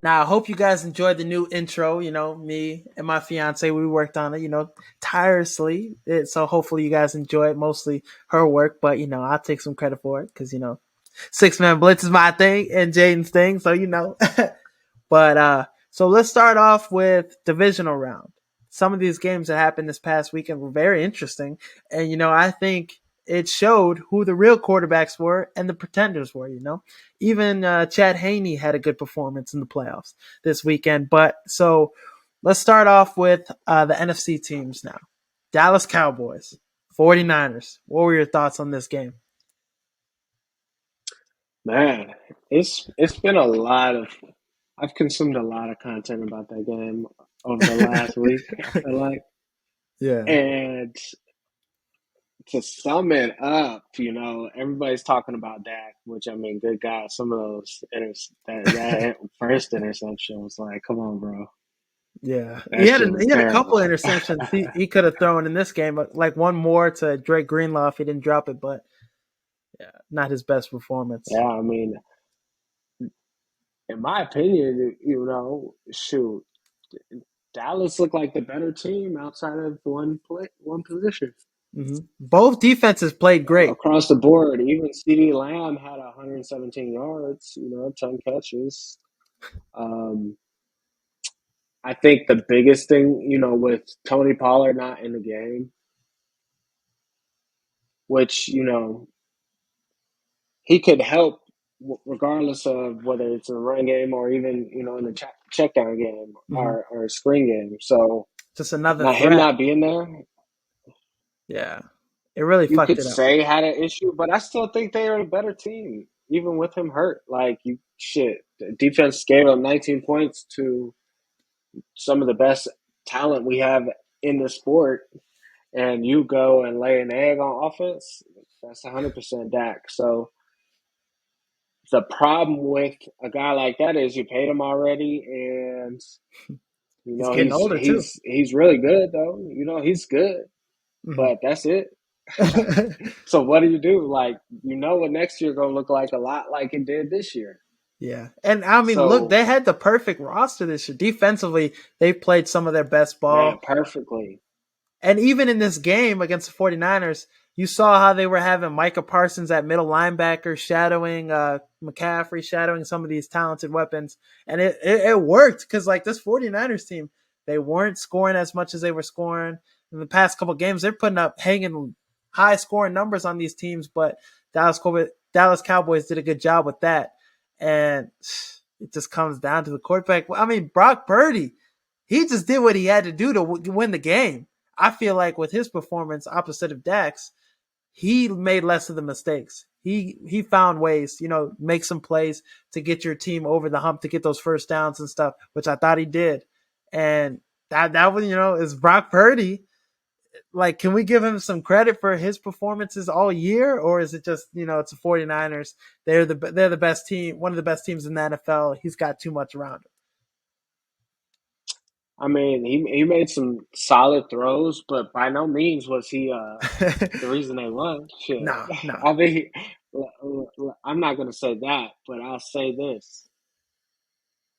Now, I hope you guys enjoyed the new intro. Me and my fiance, we worked on it, tirelessly. So hopefully you guys enjoy it. Mostly her work, but I'll take some credit for it because 6-man blitz is my thing and Jaden's thing. So. But so let's start off with divisional round. Some of these games that happened this past weekend were very interesting, and I think it showed who the real quarterbacks were and the pretenders were. Even Chad Haney had a good performance in the playoffs this weekend. But so let's start off with the NFC teams now. Dallas Cowboys, 49ers. What were your thoughts on this game? Man, it's been a lot of I've consumed a lot of content about that game over the last week, I feel like. Yeah. And to sum it up, everybody's talking about Dak, which I mean, good God, some of those that first interception was like, come on, bro. Yeah, he That had shit a, was he had a couple terrible. of interceptions he could have thrown in this game, but like one more to Drake Greenlaw if he didn't drop it. But yeah, not his best performance. Yeah, I mean, in my opinion, shoot, Dallas looked like the better team outside of one position. Both defenses played great. Across the board. Even CD Lamb had 117 yards, 10 catches. Um, I think the biggest thing, with Tony Pollard not in the game, which, he could help regardless of whether it's a run game or even, in the check down game hmm or a screen game. So Just another now him threat. not being there, Yeah, it really you fucked could it up. say had an issue, but I still think they are a better team, even with him hurt. Like the defense gave up 19 points to some of the best talent we have in the sport, and you go and lay an egg on offense. That's 100% Dak. So the problem with a guy like that is you paid him already, and He's getting he's older too. he's he's really good though. He's good, hmm but that's it. So what do you do? Like, what next year gonna look like a lot like it did this year. Yeah, and I mean, look, So they had the perfect roster this year. Defensively, they played some of their best man, ball. perfectly. And even in this game against the 49ers, you saw how they were having Micah Parsons at middle linebacker, shadowing McCaffrey, shadowing some of these talented weapons. And it worked because, like, this 49ers team, they weren't scoring as much as they were scoring. In the past couple games, they're putting up hanging high scoring numbers on these teams, but Dallas Cowboys did a good job with that. And it just comes down to the quarterback. I mean, Brock Purdy, he just did what he had to do to win the game. I feel like with his performance opposite of Dax, he made less of the mistakes. He found ways, make some plays to get your team over the hump to get those first downs and stuff, which I thought he did. And that was, is Brock Purdy. Like, can we give him some credit for his performances all year, or is it just, it's the 49ers? They're the best team, one of the best teams in the NFL. He's got too much around I mean, he made some solid throws, but by no means was he him. the reason they won. Shit. No, no. I mean, I'm not gonna say that, but I'll say this: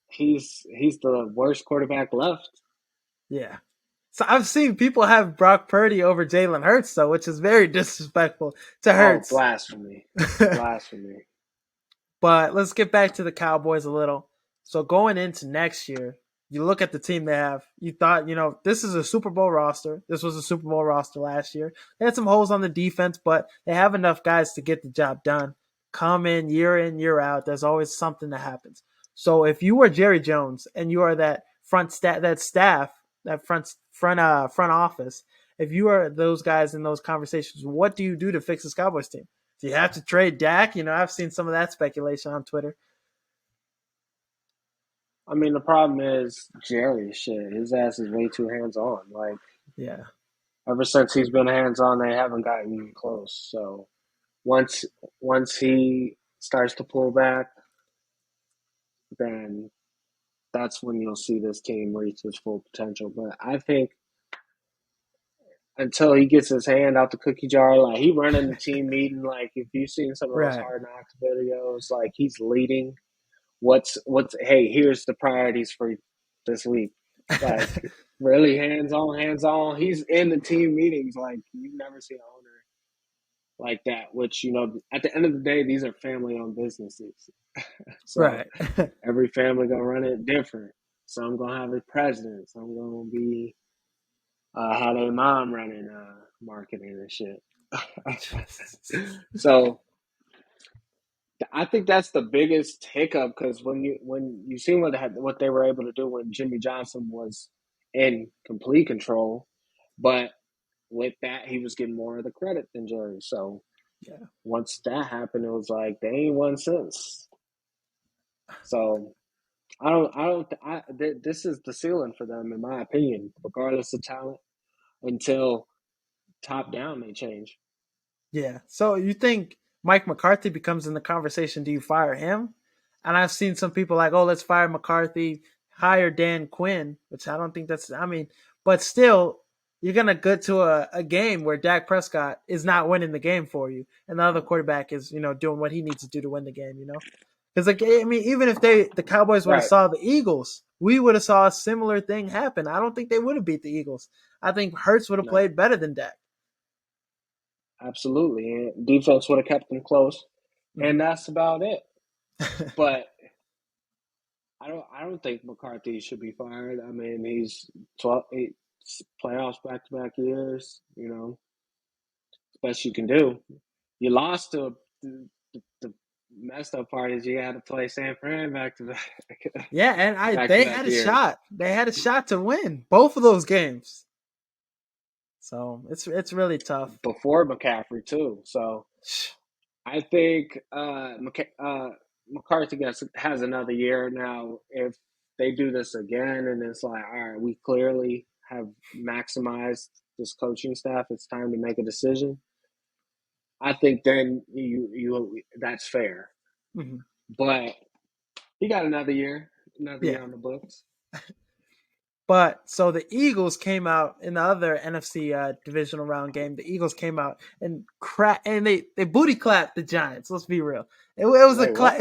he's the worst quarterback left. Yeah. So I've seen people have Brock Purdy over Jalen Hurts, though, which is very disrespectful to Oh, Hurts. blasphemy! Blasphemy! But let's get back to the Cowboys a little. So going into next year, you look at the team they have. You thought, this is a Super Bowl roster. This was a Super Bowl roster last year. They had some holes on the defense, but they have enough guys to get the job done. Come in, year out. There's always something that happens. So if you are Jerry Jones and you are that front office, if you are those guys in those conversations, what do you do to fix this Cowboys team? Do you have to trade Dak? I've seen some of that speculation on Twitter. I mean, the problem is Jerry. Shit, his ass is way too hands on. Like Yeah. ever since he's been hands on, they haven't gotten close. So once once he starts to pull back, then that's when you'll see this team reach its full potential. But I think until he gets his hand out the cookie jar, like he running the team meeting, like if you've seen some of those Right. hard knocks videos, like he's leading what's hey, here's the priorities for this week. Like really hands on, hands on. He's in the team meetings like you never see an owner like that, which at the end of the day, these are family owned businesses. So Right. every family gonna run it different. Some gonna have a president, some gonna be how their mom running marketing and shit. So I think that's the biggest hiccup because when you see what they were able to do when Jimmy Johnson was in complete control, but with that he was getting more of the credit than Jerry. So Yeah. once that happened, it was like they ain't won since. So this is the ceiling for them in my opinion, regardless of talent, until top down may change. Yeah. So you think Mike McCarthy becomes in the conversation? Do you fire him? And I've seen some people like, oh, let's fire McCarthy, hire Dan Quinn, which I don't think that's. I mean, but still, you're gonna get to a game where Dak Prescott is not winning the game for you, and the other quarterback is doing what he needs to do to win the game. Because like I mean, even if the Cowboys would have Right. saw the Eagles, we would have saw a similar thing happen. I don't think they would have beat the Eagles. I think Hurts would have No. played better than Dak. Absolutely. And defense would have kept them close. And Mm-hmm. that's about it. But I don't think McCarthy should be fired. I mean, he's 8 playoffs back to back years, best you can do. You lost to the messed up part is you had to play San Fran back to back Yeah, and back to they back had a years shot. They had a shot to win both of those games. So it's really tough. before McCaffrey too. So I think McCarthy has another year now. If they do this again, and it's like, all right, we clearly have maximized this coaching staff. It's time to make a decision. I think then you that's fair. Mhm. But he got another Yeah. year on the books. But so the Eagles came out in the other NFC divisional round game. The Eagles came out and they booty clapped the Giants. Let's be real. It was Wait, what?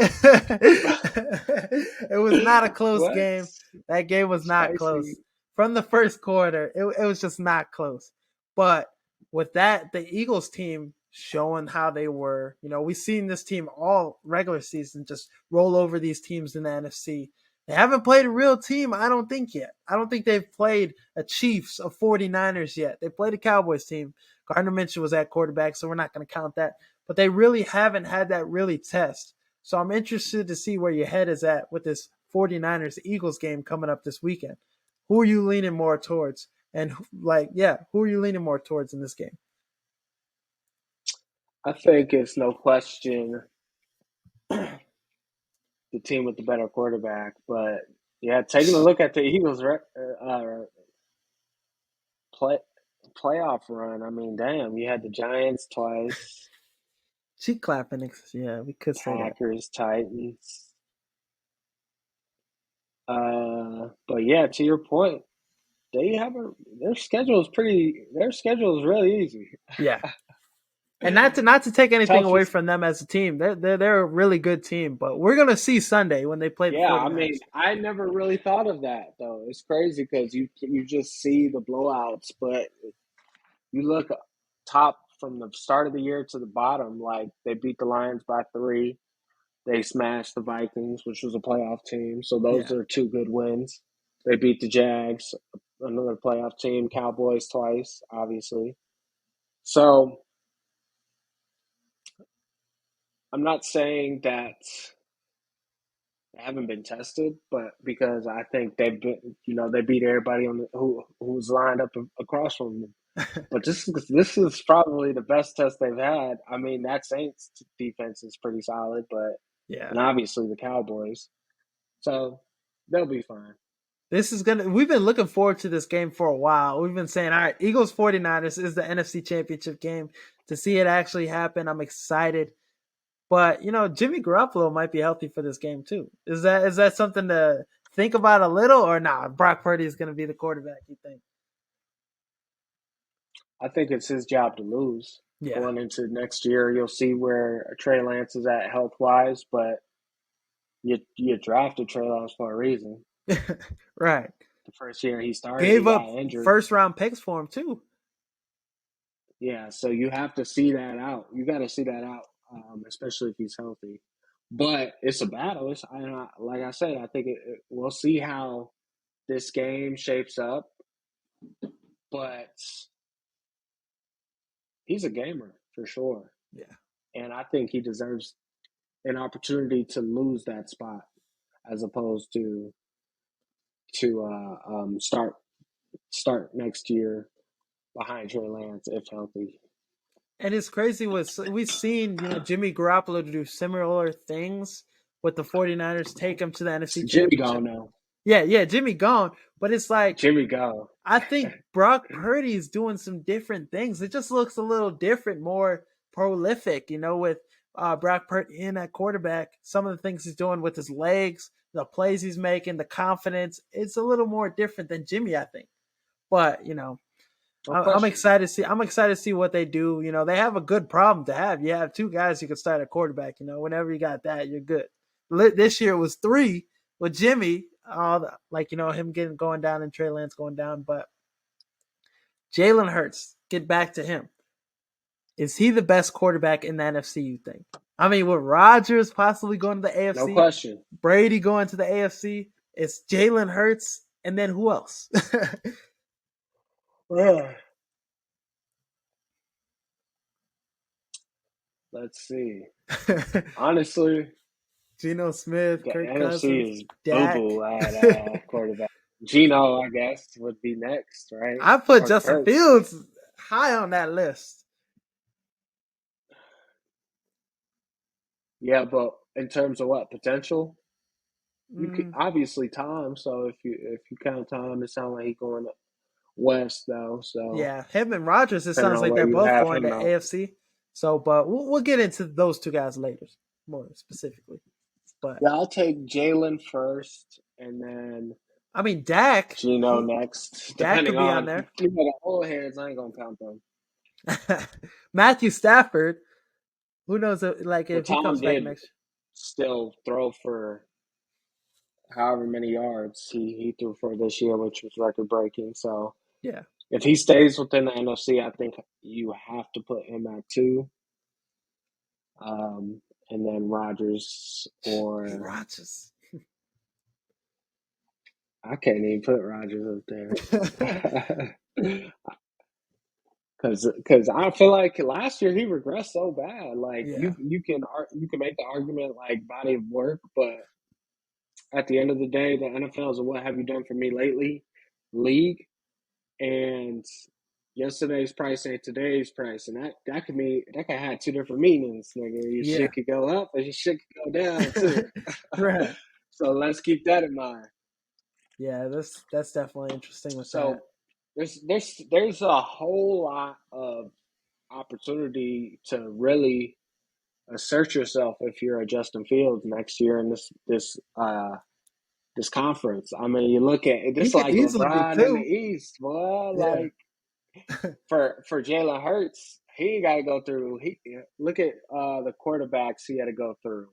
it was not a close What? game. That game was not Spicy. close from the first quarter. It was just not close. But with that, the Eagles team showing how they were. We've seen this team all regular season just roll over these teams in the NFC. They haven't played a real team, I don't think yet. I don't think they've played a Chiefs, a 49ers yet. They played a Cowboys team. Gardner Minshew was at quarterback, so we're not going to count that. But they really haven't had that really test. So I'm interested to see where your head is at with this 49ers Eagles game coming up this weekend. Who are you leaning more towards? And who are you leaning more towards in this game? I think it's no question the team with the better quarterback. But yeah, taking a look at the Eagles' play playoff run, I mean, damn, you had the Giants twice, Cheek clapping. Yeah, we could say that. Packers, Titans. But yeah, to your point, they have their schedule is pretty. Their schedule is really easy. Yeah. And not to take anything away Toughest. from them as a team. They're a really good team, but we're gonna see Sunday when they play the Yeah, I mean, 49ers. I never really thought of that though. It's crazy because you just see the blowouts, but you look top from the start of the year to the bottom. Like they beat the Lions by 3. They smashed the Vikings, which was a playoff team. So those Yeah. are 2 good wins. They beat the Jags, another playoff team. Cowboys twice, obviously. So I'm not saying that they haven't been tested, but because I think they beat everybody who was lined up across from them. But this is probably the best test they've had. I mean, that Saints defense is pretty solid, but Yeah. and obviously the Cowboys, so they'll be fine. We've been looking forward to this game for a while. We've been saying, all right, Eagles 49ers is the NFC championship game. To see it actually happen, I'm excited. But Jimmy Garoppolo might be healthy for this game too. Is that something to think about a little, or not? Brock Purdy is gonna be the quarterback, you think? I think it's his job to lose Yeah. going into next year. You'll see where Trey Lance is at health wise, but You drafted Trey Lance for a reason. Right. The first year he started, Gave he up got injured. first round picks for him too. Yeah, so you have to see that out. You got to see that out, especially if he's healthy. But it's a battle. Like I said, I think we'll see how this game shapes up. But he's a gamer for sure, Yeah. and I think he deserves an opportunity to lose that spot as opposed to start next year behind Trey Lance if healthy. And it's crazy what we've seen, Jimmy Garoppolo to do similar things with the 49ers, take him to the NFC Jimmy Championship. gone now. Yeah, yeah, Jimmy gone. But it's like Jimmy go. I think Brock Purdy is doing some different things. It just looks a little different, more prolific, with Brock Purdy in at quarterback. Some of the things he's doing with his legs, the plays he's making, the confidence. It's a little more different than Jimmy, I think. But No I'm question. excited to see. I'm excited to see what they do. They have a good problem to have. You have two guys you can start at quarterback. Whenever you got that, you're good. This year it was three with Jimmy. Him getting going down and Trey Lance going down. But Jalen Hurts, get back to him. Is he the best quarterback in the NFC? You think? I mean, with Rodgers possibly going to the No AFC, question. Brady going to the AFC, it's Jalen Hurts, and then who else? Let's see. Honestly, Geno Smith, the Kirk NFC Cousins, is boo Dak. boo at quarterback. Gino, I guess, would be next, right? I put Or Justin Kirk. Fields high on that list. Yeah, but in terms of what potential, you could Mm, obviously Tom. So if you count Tom, it sounds like he's going west though. So yeah, him and Rodgers. It depending sounds on like where they're you both have going him to though. AFC. So, but we'll get into those two guys later, more specifically. But Yeah, I'll take Jalen first, and then I mean, Dak, Gino next. Dak Depending could be on on there. the old heads, I ain't gonna count them. Matthew Stafford. Who knows? Like But if he Tom comes back did next still throw for however many yards he threw for this year, which was record breaking. So year. if he stays within the NFC, I think you have to put him at two. And then Rodgers Yeah, or Rodgers. I can't even put Rodgers up there. Because I feel like last year he regressed so bad. Like Yeah, you can make the argument like body of work, but at the end of the day, the NFL is a what have you done for me lately league, and yesterday's price ain't today's price, and that could have two different meanings, nigga. Your yeah, shit could go up, and your shit could go down too. right. So let's keep that in mind. Yeah, that's definitely interesting with that. So there's a whole lot of opportunity to really assert yourself if you're a Justin Fields next year in this conference. I mean, you look at He this could like easily be LeBron in the two. East, boy. Yeah. Like for Jalen Hurts, he ain't got to go through. He look at the quarterbacks he had to go through: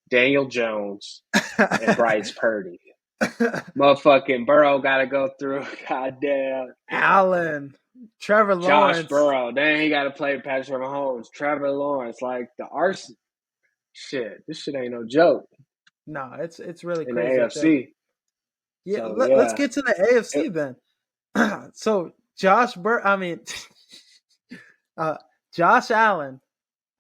Daniel Jones and Bryce Purdy. Motherfucking Burrow got to go through. Goddamn. Allen, Trevor Josh Lawrence. Burrow. Then he got to play Patrick Mahomes, Trevor Lawrence. Like the arson. Shit, this shit ain't no joke No, it's really in the crazy up there. AFC. Yeah, So let's yeah, get to the AFC it, then. So I mean, uh, Josh Allen.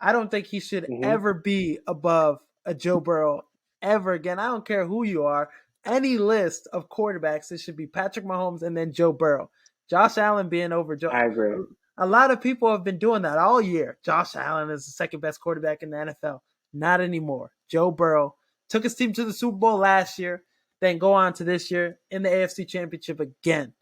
I don't think he should mm-hmm. ever be above a Joe Burrow ever again. I don't care who you are. Any list of quarterbacks, it should be Patrick Mahomes and then Joe Burrow. Josh Allen being over Joe. I agree. A lot of people have been doing that all year. Josh Allen is the second best quarterback in the NFL. Not anymore. Joe Burrow took his team to the Super Bowl last year, then go on to this year in the AFC Championship again.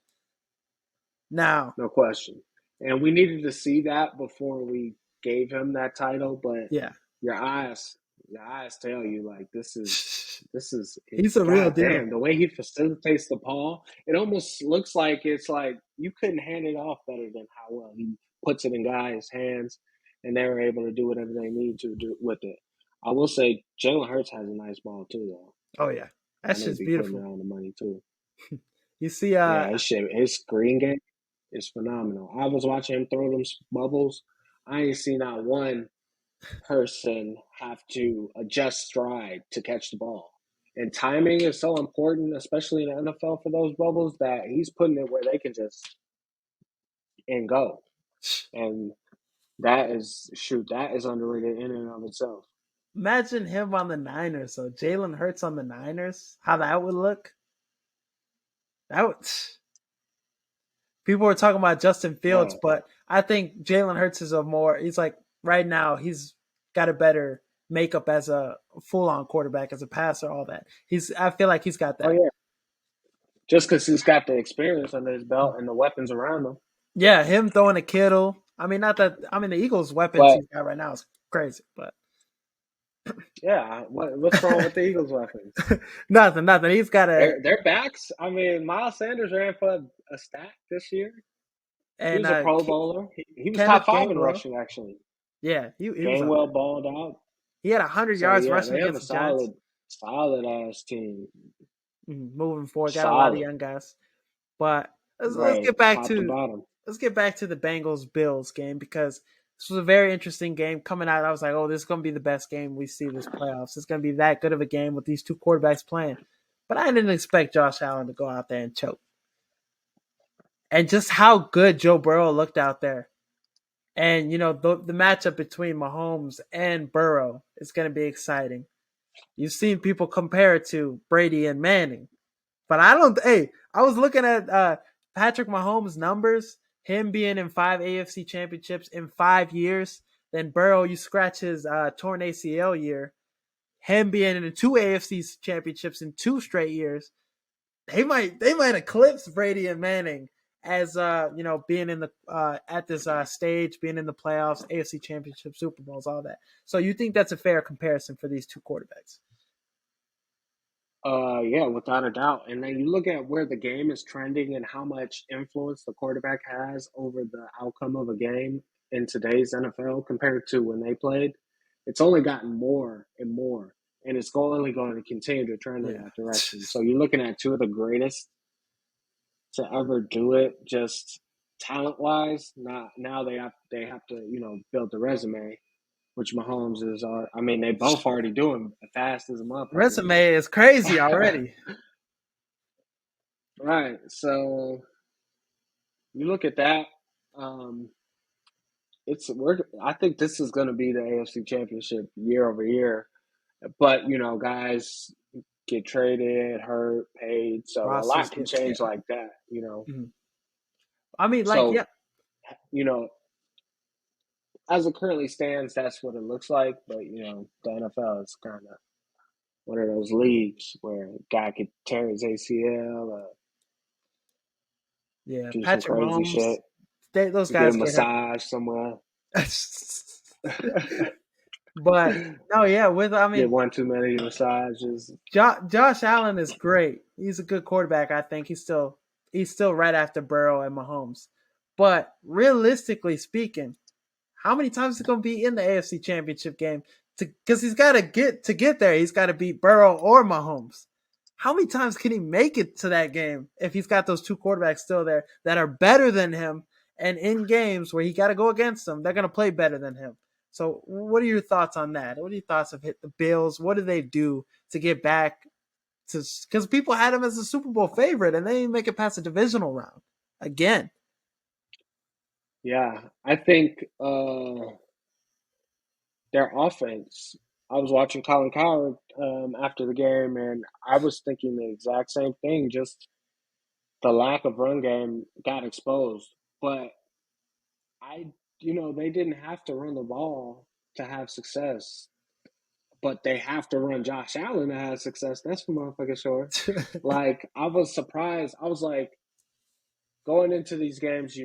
Now, No question. And we needed to see that before we gave him that title, but yeah. your eyes, your eyes tell you like this is He's a real god deal. damn, the way he facilitates the ball, it almost looks like it's like you couldn't hand it off better than how well he puts it in guys' hands and they're able to do whatever they need to do with it. I will say Jalen Hurts has a nice ball too, though. Oh yeah, that That nigga shit's be putting it beautiful. on the money too. You see, Yeah, his screen game is phenomenal. I was watching him throw them bubbles. I ain't seen not one person have to adjust stride to catch the ball. And timing is so important, especially in the NFL for those bubbles, that he's putting it where they can just and go. And that is underrated in and of itself. imagine him on the Niners. So Jalen Hurts on the Niners, how that would look. That would. People were talking about Justin Fields, Yeah. but I think Jalen Hurts is a more. He's like right now. He's got a better makeup as a full-on quarterback, as a passer, all that. He's. I feel like he's got Oh that. yeah. Just because he's got the experience under his belt and the weapons around him. Yeah, him throwing a Kittle. I mean, not that. I mean, the Eagles' weapons But he's got right now is crazy, but yeah, what's wrong with the Eagles' weapons? nothing, nothing. He's got a Their backs. I mean, Miles Sanders ran for a stat this year. He and was a Pro Bowler. He was top Kenneth five in Gainwell. rushing actually. Yeah, he was up Gainwell there. balled out. He had 100 So yards yeah, rushing they have a against the Giants. solid ass team. Moving forward, got a lot of Solid. young guys. But let's Right. get back Top to to bottom. the Bengals Bills game, because this was a very interesting game coming out. I was like, oh, this is going to be the best game we see this playoffs. It's going to be that good of a game with these two quarterbacks playing. But I didn't expect Josh Allen to go out there and choke. And just how good Joe Burrow looked out there. And, the matchup between Mahomes and Burrow is going to be exciting. You've seen people compare it to Brady and Manning. But I don't. Hey, I was looking at Patrick Mahomes' numbers. Him being in 5 AFC championships in 5 years. Then Burrow, you scratch his torn ACL year. Him being in 2 AFC championships in 2 straight years. They might eclipse Brady and Manning as being in the at this stage, being in the playoffs, AFC championship, Super Bowls, all that. So you think that's a fair comparison for these two quarterbacks? Yeah, without a doubt. And then you look at where the game is trending and how much influence the quarterback has over the outcome of a game in today's NFL compared to when they played. It's only gotten more and more, and it's only going to continue to trend in Yeah. that direction. So you're looking at two of the greatest to ever do it, just talent wise. Not now they have to build the resume, which Mahomes is. I mean, they both already doing fast as a motherfucker. Resume is crazy already. Right. So you look at that. Um, I think this is going to be the AFC Championship year over year. But guys get traded, hurt, paid, so a Rosters lot can get, change yeah. like that. Mhm. I mean, like, yeah, So you know, as it currently stands, that's what it looks like. But the NFL is kind of one of those leagues where a guy could tear his ACL, yeah. do some Patrick crazy Mahomes, shit, those get a guys get hurt. massage somewhere. But no, yeah, I Get mean, one too many massages. Josh Allen is great. He's a good quarterback. I think he's still right after Burrow and Mahomes. But realistically speaking, how many times is he going to be in the AFC Championship game? Because he's got to get there. He's got to beat Burrow or Mahomes. How many times can he make it to that game if he's got those two quarterbacks still there that are better than him? And in games where he got to go against them, they're going to play better than him. So, what are your thoughts on that? What are your thoughts of hit the Bills? What do they do to get back to? Because people had him as a Super Bowl favorite, and they didn't make it past the divisional round again. Yeah, I think their offense. I was watching Colin Coward after the game, and I was thinking the exact same thing. Just the lack of run game got exposed. But they didn't have to run the ball to have success, but they have to run Josh Allen to have success. That's for motherfucking sure. Like, I was surprised. I was like, going into these games,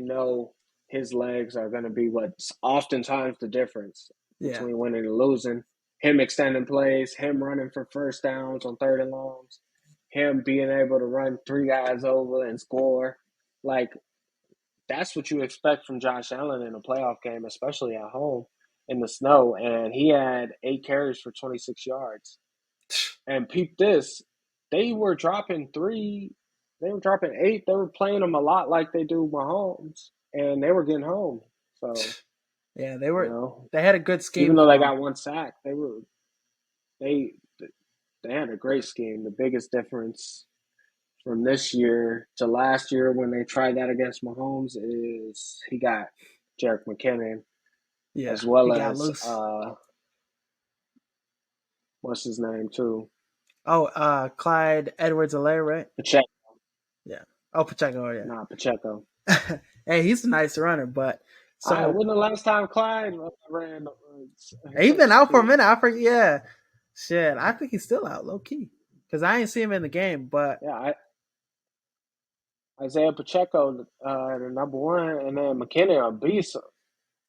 his legs are going to be what's oftentimes the difference Yeah. between winning and losing. Him extending plays, him running for first downs on third and longs, him being able to run three guys over and score. Like, that's what you expect from Josh Allen in a playoff game, especially at home. in the snow, and he had 8 carries for 26 yards. And peep this, they were dropping 3, they were dropping 8. They were playing them a lot like they do Mahomes, and they were getting home. So Yeah, you know, they had a good even scheme though they for him. got 1 sack, they they had a great scheme. The biggest difference from this year to last year when they tried that against Mahomes is he got Jerick McKinnon Yeah, as he well got as loose. what's his name too, Oh, Clyde Edwards-Helaire, right? Pacheco. Yeah. Oh, Pacheco, Not Pacheco. yeah. Hey, he's a nice runner, but so When the last time Clyde ran he been out for a shit. minute. Yeah. Shit, I think he's still out, low key, because I ain't see him in the game. But Yeah, Isaiah Pacheco, the number one, and then McKinnon a beast.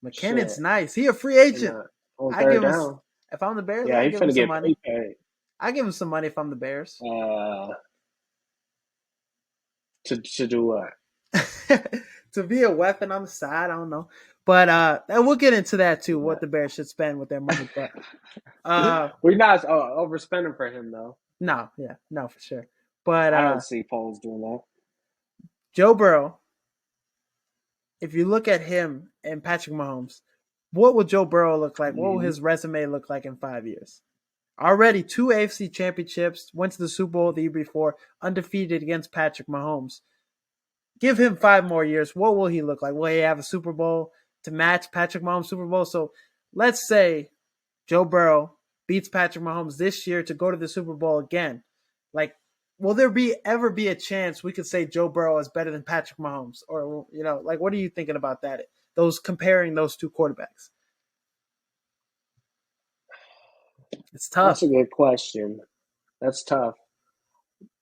McKinnon's Shit, nice. He a free and agent. on I give third him. down, If I'm the Bears, yeah, I he give him finna some get money. prepaid. I give him some money if I'm the Bears. Uh, to do what? To be a weapon on the side, I don't know. But and we'll get into that too, what the Bears should spend with their money. But We're not overspending for him though. no, yeah, no, for sure. But I don't see polls doing that. Joe Burrow, if you look at him and Patrick Mahomes, what will Joe Burrow look like? What will Mm-hmm. his resume look like in 5 years? Already 2 AFC championships, went to the Super Bowl the year before, undefeated against Patrick Mahomes. Give him 5 more years. What will he look like? Will he have a Super Bowl to match Patrick Mahomes' Super Bowl? So let's say Joe Burrow beats Patrick Mahomes this year to go to the Super Bowl again. Like, will there ever be a chance we could say Joe Burrow is better than Patrick Mahomes? Or, like, what are you thinking about that? Comparing those two quarterbacks. It's That's tough. a good question. That's tough.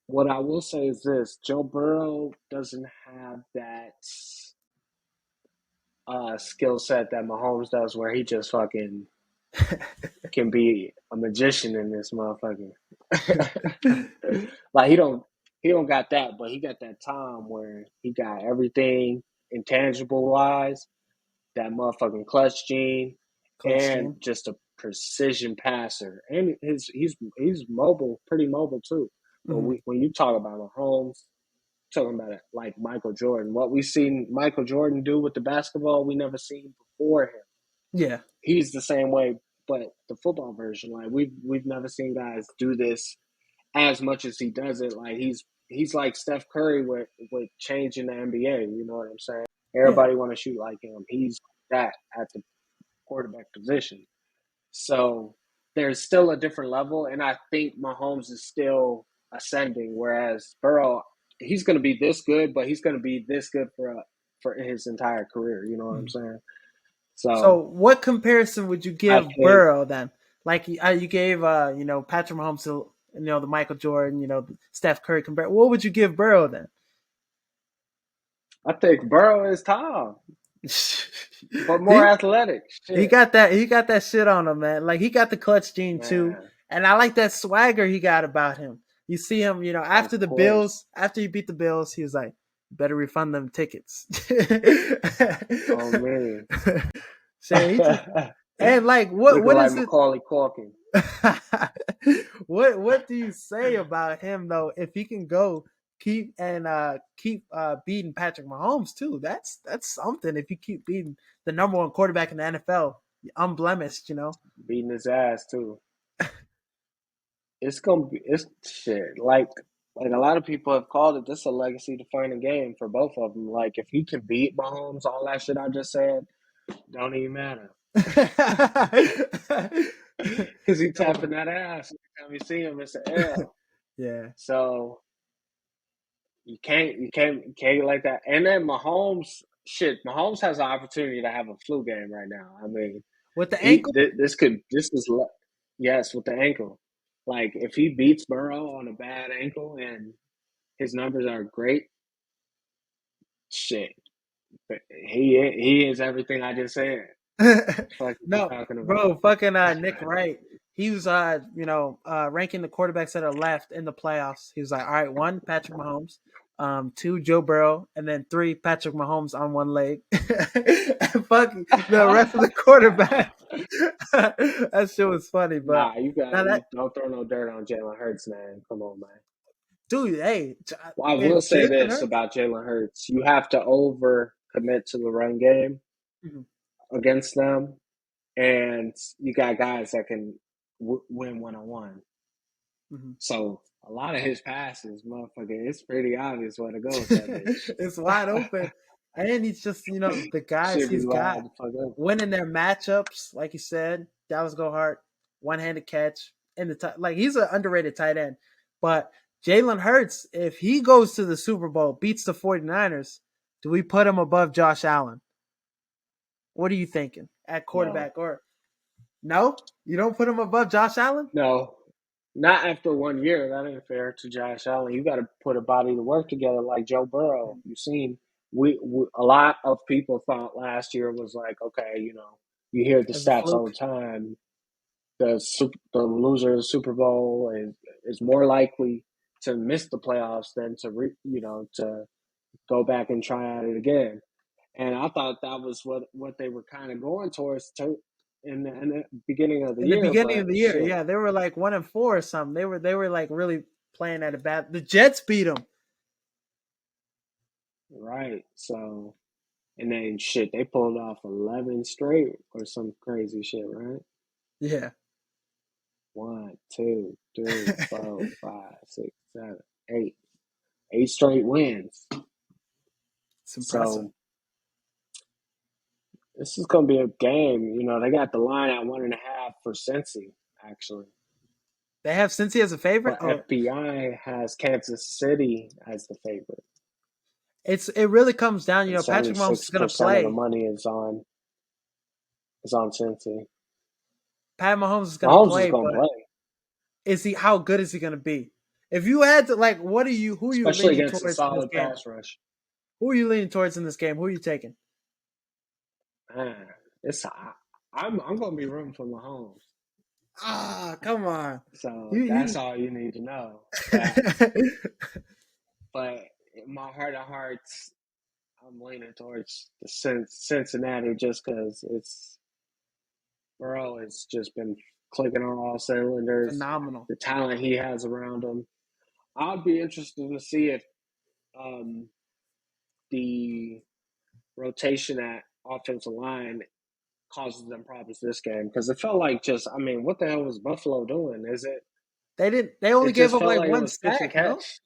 What I will say is this: Joe Burrow doesn't have that skill set that Mahomes does, where he just fucking can be a magician in this motherfucker. Like he don't got that, but he got that time where he got everything intangible wise, that motherfucking clutch gene, Clutch and team. just a precision passer. And he's mobile, pretty mobile too. But Mm-hmm. when you talk about Mahomes, talking about it like Michael Jordan, what we've seen Michael Jordan do with the basketball, we never seen before him. Yeah. He's the same way, but the football version, like we've never seen guys do this as much as he does it. Like he's like Steph Curry with changing the NBA. You know what I'm saying? Yeah. Everybody want to shoot like him. He's that at the quarterback position. So there's still a different level, and I think Mahomes is still ascending. Whereas Burrow, he's going to be this good, but he's going to be this good for his entire career. You know what I'm Mm-hmm. saying? So, So what comparison would you I give think Burrow then? Like you gave, Patrick Mahomes to, the Michael Jordan, the Steph Curry compare. What would you give Burrow then? I think Burrow is Tom, but more he athletic. he Shit, got that he got that shit on him, man. Like he got the clutch gene too, man. and I like that swagger he got about him. You see him, Of after the course. Bills, after he beat the Bills, he was like, "Better refund them tickets." Oh man. So he just and like Looking what like is it? Macaulay Culkin. What do you say about him though? If he can go keep beating Patrick Mahomes too, that's something. If you keep beating the number one quarterback in the NFL, unblemished. Beating his ass too. It's shit. Like a lot of people have called it, this a legacy defining game for both of them. Like if he can beat Mahomes, all that shit I just said, don't even matter. Because he tapping that ass every time you see him, it's an L. Yeah, So you can't like that. And then Mahomes has an opportunity to have a flu game right now. I mean, with the he ankle. this is yes with the ankle. Like if he beats Burrow on a bad ankle and his numbers are great, shit, he is everything I just said. Fuck you No, talking about? bro, fucking Nick Wright. He was ranking the quarterbacks that are left in the playoffs. He was like, all right, one, Patrick Mahomes, two, Joe Burrow, and then three, Patrick Mahomes on one leg. And fuck the rest of the quarterback. That shit was funny, but Nah, you got now you that don't throw no dirt on Jalen Hurts, man. Come on, man. dude, hey, Well, I will if say Jalen this Hurts, about Jalen Hurts: you have to over commit to the run game mhm, against them, and you got guys that can win 1-on-1. mhm. So a lot of his passes, motherfucker, it's pretty obvious where to go with that It's wide bitch. open, and he's just the guys Should be he's wide got the fuck open. winning their matchups, like you said. Dallas go hard, one handed catch in the like he's an underrated tight end, but Jalen Hurts, if he goes to the Super Bowl, beats the 49ers, do we put him above Josh Allen? What are you thinking at No, quarterback? Or no, you don't put him above Josh Allen? no, not after 1 year. That ain't fair to Josh Allen. You got to put a body to work together like Joe Burrow. You seen we a lot of people thought last year was like, okay, you hear the As a stats all fluke. the time. The loser of the Super Bowl is more likely to miss the playoffs than to go back and try at it again. And I thought that was what they were kind of going towards in the beginning of the In the year. beginning of But the year, shit, yeah, they were like 1-4 or something. They were like really playing at a bad. The Jets beat them. right? So and then shit, they pulled off 11 straight or some crazy shit, right? Yeah, One, two, three, four, it's five, six, seven, eight straight wins. impressive. So this is gonna be a game. They got the line at 1.5 for Cincy, actually. They have Cincy as a favorite. But Oh, FBI has Kansas City as the favorite. it really comes down. And Patrick Mahomes is gonna 76% of the play. money is on Cincy. Pat Mahomes is gonna Mahomes is play, gonna but play, is he? How good is he gonna be? If you had to like, who are you especially leaning against a towards in this solid game? pass rush. Who are you leaning towards in this game? Who are you taking? Man, I'm gonna be rooting for Mahomes. Ah, come on. So that's You all you need to know. But in my heart of hearts, I'm leaning towards the Cincinnati just because it's Burrow has just been clicking on all cylinders. phenomenal. The talent he has around him. I'd be interested to see if um, the rotation at offensive line causes them problems this game because it felt like what the hell was Buffalo doing? Is it? They didn't. They only It gave just up felt like like it one was pitch and sack. No, catch.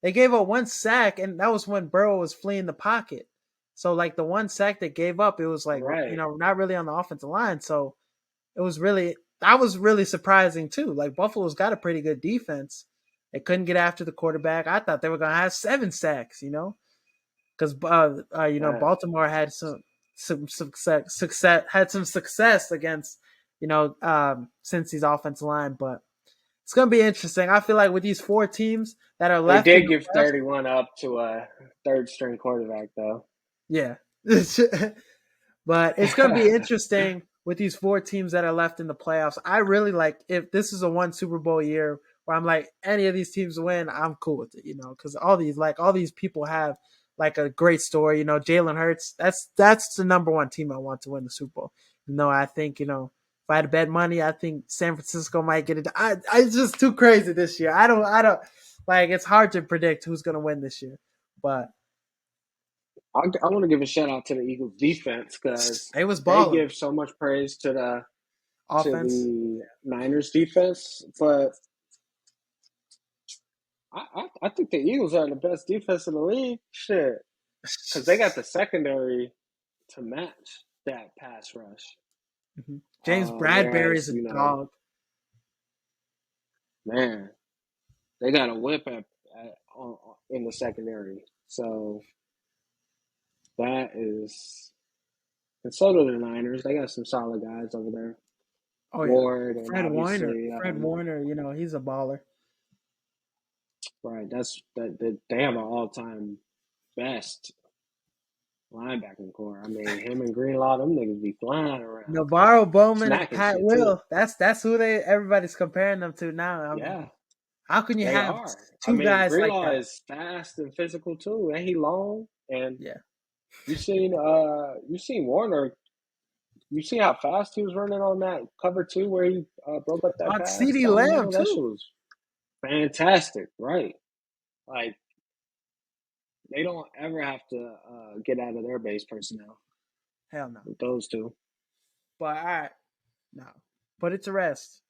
they gave up one sack, and that was when Burrow was fleeing the pocket. So like the one sack they gave up, it was like Right. not really on the offensive line. So it was really that was really surprising too. Like Buffalo's got a pretty good defense. They couldn't get after the quarterback. I thought they were gonna have 7 sacks. Because Right. Baltimore had some success had some success against Cincy's offensive line, but it's gonna be interesting. I feel like with these 4 teams that are They left in did the give playoffs, 31 up to a third string quarterback, though. yeah. But it's gonna be interesting with these 4 teams that are left in the playoffs. I really like if this is a one Super Bowl year where I'm like any of these teams win, I'm cool with it, because all these people have like a great story. Jalen Hurts, that's the number one team I want to win the Super Bowl. I think if I had to bet money, I think San Francisco might get it. It's just too crazy this year. I don't like. It's hard to predict who's gonna win this year, but I want to give a shout out to the Eagles defense because it was they balling give so much praise to offense. the Niners defense, but I think the Eagles are the best defense in the league. Shit, because they got the secondary to match that pass rush. Mhm. James Bradbury Whereas is a dog. man, they got a whip in the secondary. So that is, and so do the Niners. They got some solid guys over there. Oh yeah, Ward and Fred Warner. obviously, Fred Warner, he's a baller. right. That they have an all-time best linebacking core. I mean, him and Greenlaw, them niggas be flying around, Navarro Bowman and smacking Pat shit too. Will. That's who everybody's comparing them to now. I mean, Yeah, how can you they have are. I two mean, guys like Greenlaw that? is fast and physical too, and he long. And Yeah. you seen Warner You see how fast he was running on that cover two where he broke up that On pass CD down the Lamb middle? That shit too. was fantastic, right? Like they don't ever have to get out of their base personnel Hell no. with those two. But all right, no. Put it to rest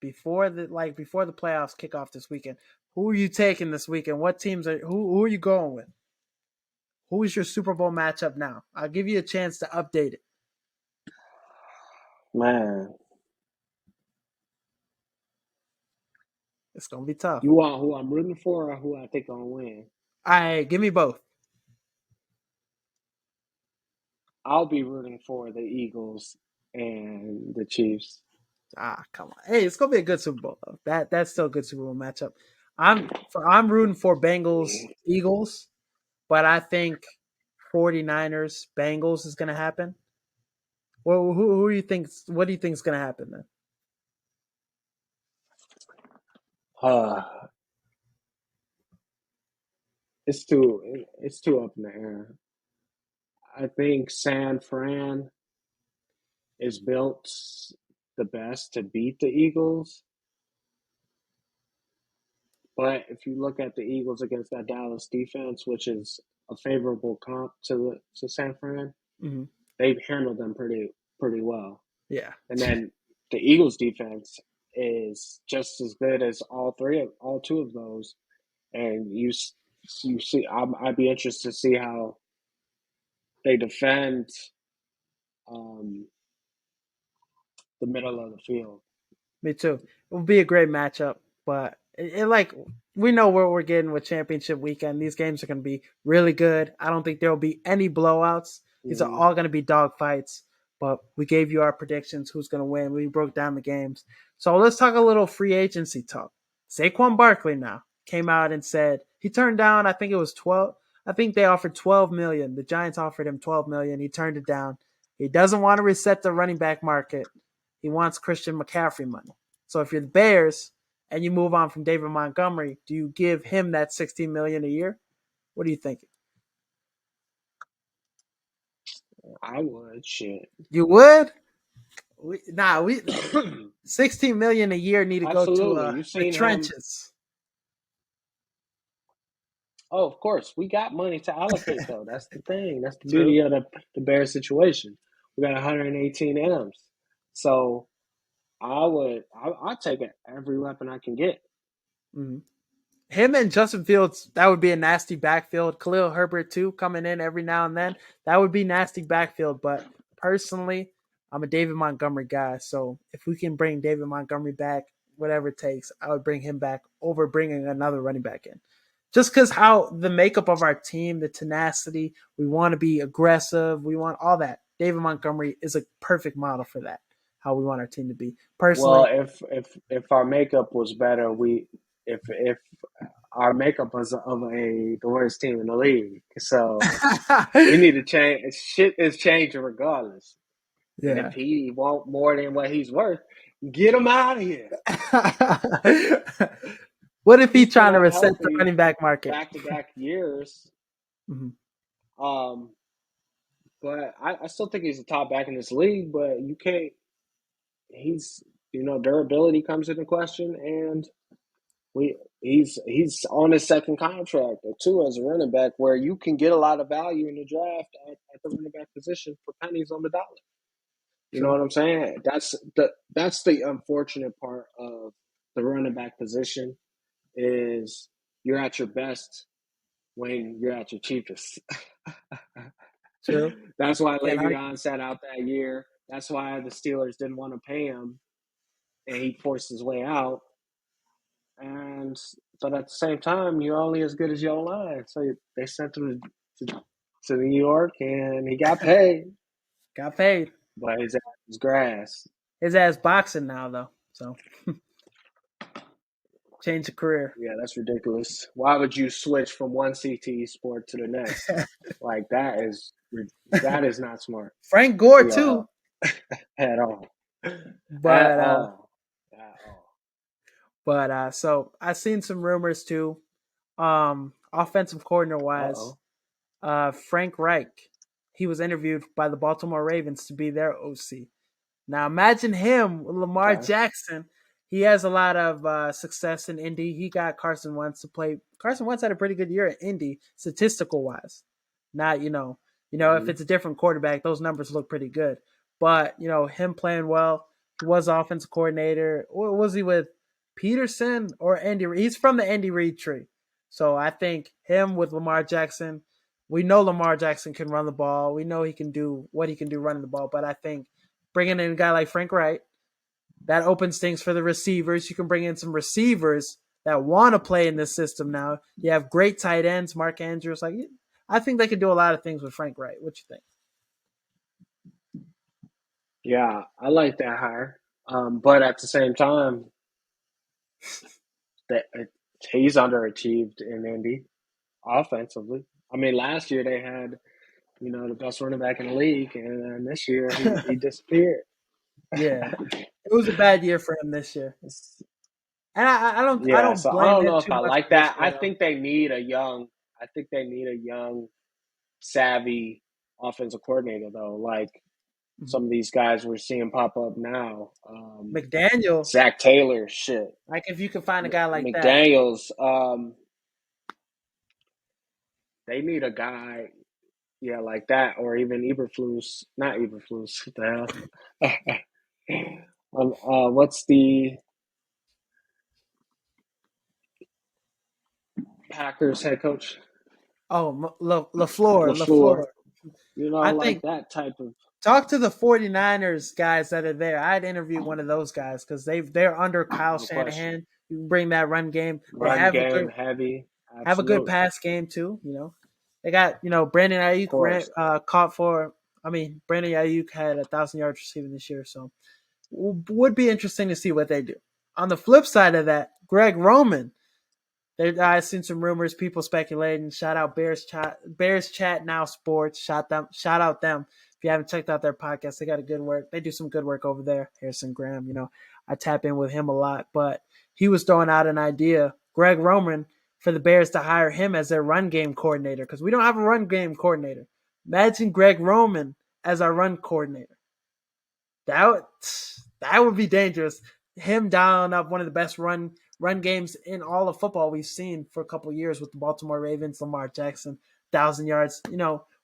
before the playoffs kick off this weekend. Who are you taking this weekend? What teams are who are you going with? Who is your Super Bowl matchup now? I'll give you a chance to update it. Man, It's gonna be tough. you want who I'm rooting for or who I think gonna win? All right, give me both. I'll be rooting for the Eagles and the Chiefs. Ah, come on. Hey, it's gonna be a good Super Bowl though. That's still a good Super Bowl matchup. I'm rooting for Bengals Eagles, but I think 49ers Bengals is gonna happen. Well, who do you think? What do you think is gonna happen then? Uh, it's too up in the air. I think San Fran is built the best to beat the Eagles. But if you look at the Eagles against that Dallas defense, which is a favorable comp to San Fran, Mm-hmm. they've handled them pretty well. Yeah, And then the Eagles defense is just as good as all two of those. And you see, I'd be interested to see how they defend um, the middle of the field. me too. It will be a great matchup, but like we know what we're getting with championship weekend. These games are going to be really good. I don't think there will be any blowouts. These are Mm-hmm. all going to be dog fights. But we gave you our predictions. Who's going to win? We broke down the games. So let's talk a little free agency talk. Saquon Barkley now came out and said he turned down. I think it was 12. I think they offered 12 million. The Giants offered him 12 million. He turned it down. He doesn't want to reset the running back market. He wants Christian McCaffrey money. So if you're the Bears and you move on from David Montgomery, do you give him that 16 million a year? What do you think? I would shit. You would? We 16 million a year need to go to Absolutely. You've the seen him. trenches. Oh, of course. We got money to allocate, though. That's the thing. That's the True. beauty of the Bears situation. We got 118 M's. So I'd take it every weapon I can get. Mm-hmm. Him and Justin Fields, that would be a nasty backfield. Khalil Herbert too, coming in every now and then. That would be nasty backfield. But personally, I'm a David Montgomery guy. So if we can bring David Montgomery back, whatever it takes, I would bring him back over bringing another running back in. Just because how the makeup of our team, the tenacity, we want to be aggressive, we want all that. David Montgomery is a perfect model for that. How we want our team to be. Well, Personally, if our makeup was better, we if our makeup was of the worst team in the league, so we need to change. Shit is changing regardless. And if yeah. he want more than what he's worth, get him out of here. What if he's He's been trying to reset the unhealthy running back market? back to back years. Mhm. Um, but I still think he's a top back in this league. But you can't. He's durability comes into question, and he's on his second contract or two as a running back, where you can get a lot of value in the draft at the running back position for pennies on the dollar. You know True. what I'm saying? That's the unfortunate part of the running back position is you're at your best when you're at your cheapest. True. That's why Can't argue. Le'Veon sat out that year. That's why the Steelers didn't want to pay him, and he forced his way out. And but at the same time, you're only as good as your line. So they sent him to New York, and he got paid, Got paid. but his ass was grass. His ass boxing now though. So change the career. Yeah, that's ridiculous. Why would you switch from one CTE sport to the next? Like that is not smart. Frank Gore Yeah, too. at all, at But all, at all. so I seen some rumors too. Offensive coordinator Uh wise, oh. Frank Reich. he was interviewed by the Baltimore Ravens to be their OC. Now imagine him, Lamar Okay. Jackson. He has a lot of success in Indy. He got Carson Wentz to play. Carson Wentz had a pretty good year at Indy, statistical wise. Not if Hmm. it's a different quarterback, those numbers look pretty good. But him playing well. He was offensive coordinator. Or was he with Peterson or Andy? He's from the Andy Reid tree. So I think him with Lamar Jackson. We know Lamar Jackson can run the ball. We know he can do what he can do running the ball. But I think bringing in a guy like Frank Wright, that opens things for the receivers. You can bring in some receivers that want to play in this system now. You have great tight ends, Mark Andrews. I think they could do a lot of things with Frank Wright. What you think? Yeah, I like that hire. But at the same time, that he's underachieved in Indy offensively. I mean, last year they had the best running back in the league, and then this year he disappeared. Yeah, it was a bad year for him this year, and I Yeah, don't so I blame don't him know if too I much like for this that. year though. I think they need a young, savvy offensive coordinator though. Like Mhm. some of these guys we're seeing pop up now. McDaniel, Zach Taylor, shit. like if you can find a guy like that, McDaniels. They need a guy, yeah, like that, or even Eberflus. Not Eberflus. What the hell? What's the Packers head coach? oh, Lafleur, LaFleur. I Like think that type of talk to the 49ers guys that are there. I'd interview one of those guys because they're under Kyle no question. Shanahan. You can bring that run game. They Run game heavy, have a good absolutely, pass game too. They got Brandon of Ayuk course. caught for. I mean, Brandon Ayuk had 1,000 yards receiving this year, so would be interesting to see what they do. On the flip side of that, Greg Roman. I've seen some rumors, people speculating. Shout out Bears Chat Now Sports. Shout out them. If you haven't checked out their podcast, they got a good work. They do some good work over there. Harrison Graham, I tap in with him a lot, but he was throwing out an idea, Greg Roman, for the Bears to hire him as their run game coordinator because we don't have a run game coordinator. Imagine Greg Roman as our run coordinator. That that would be dangerous. Him dialing up one of the best run games in all of football we've seen for a couple of years with the Baltimore Ravens, Lamar Jackson, 1,000 yards.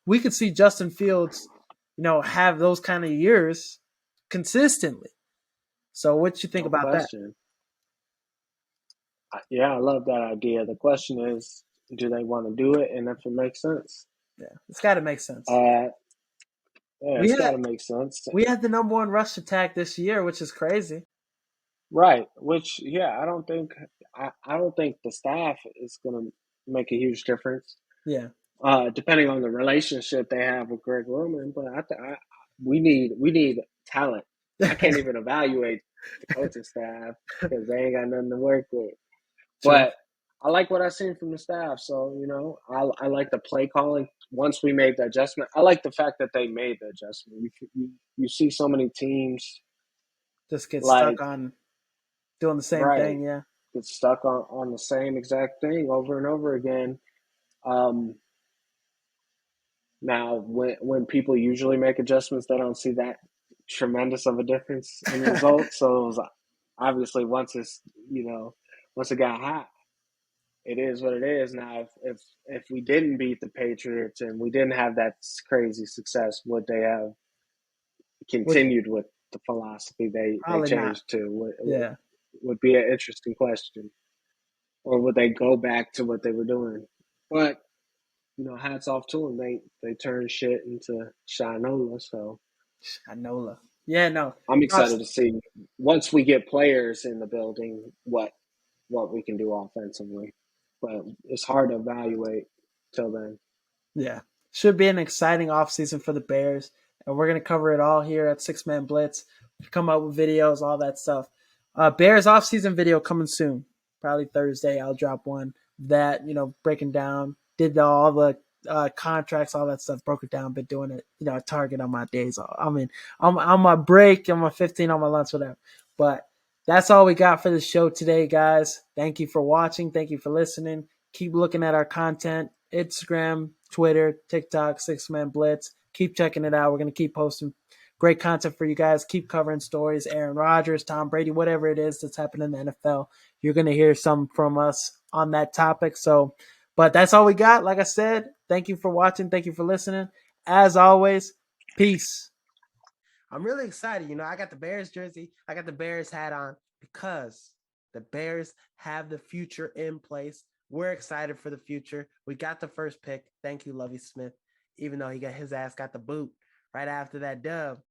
We could see Justin Fields, have those kind of years consistently. So, what you think No about that? question. Yeah, I love that idea. The question is, do they want to do it, and if it makes sense? Yeah, it's got to make sense. Uh, yeah, We it's got had to make sense. we had the number one rush attack this year, which is crazy. Right. Which, yeah, I don't think the staff is going to make a huge difference. Yeah, Depending on the relationship they have with Greg Roman, but we need talent. I can't even evaluate the coaching staff because they ain't got nothing to work with. true. But I like what I've seen from the staff. So I like the play calling. Once we made the adjustment, I like the fact that they made the adjustment. You see so many teams Just get stuck like on doing the same right thing. Yeah, get stuck on the same exact thing over and over again. Um, Now, when people usually make adjustments, they don't see that tremendous of a difference in results. So it was obviously once it got hot, it is what it is. Now, if we didn't beat the Patriots and we didn't have that crazy success, would they have would continued with the philosophy they probably not. changed to? Yeah. Would be an interesting question, or would they go back to what they were doing? But hats off to them. They turned shit into Shinola. So Anola. Yeah, no. I'm Us- excited to see once we get players in the building what we can do offensively. But it's hard to evaluate till then. Yeah. Should be an exciting offseason for the Bears. And we're going to cover it all here at Six Man Blitz. Come up with videos, all that stuff. Bears offseason video coming soon. Probably Thursday. I'll drop one that, breaking down, did all the contracts, all that stuff, broke it down, been doing it, at Target on my days off. I mean, on my break, on my 15, on my lunch, whatever. But that's all we got for the show today, guys. Thank you for watching. Thank you for listening. Keep looking at our content. Instagram, Twitter, TikTok, Six Man Blitz. Keep checking it out. We're going to keep posting great content for you guys. Keep covering stories. Aaron Rodgers, Tom Brady, whatever it is that's happening in the NFL. You're going to hear some from us on that topic. So, but that's all we got. Like I said, thank you for watching. Thank you for listening. As always, peace. I'm really excited. I got the Bears jersey. I got the Bears hat on because the Bears have the future in place. We're excited for the future. We got the first pick. Thank you, Lovie Smith. Even though his ass got the boot right after that dub.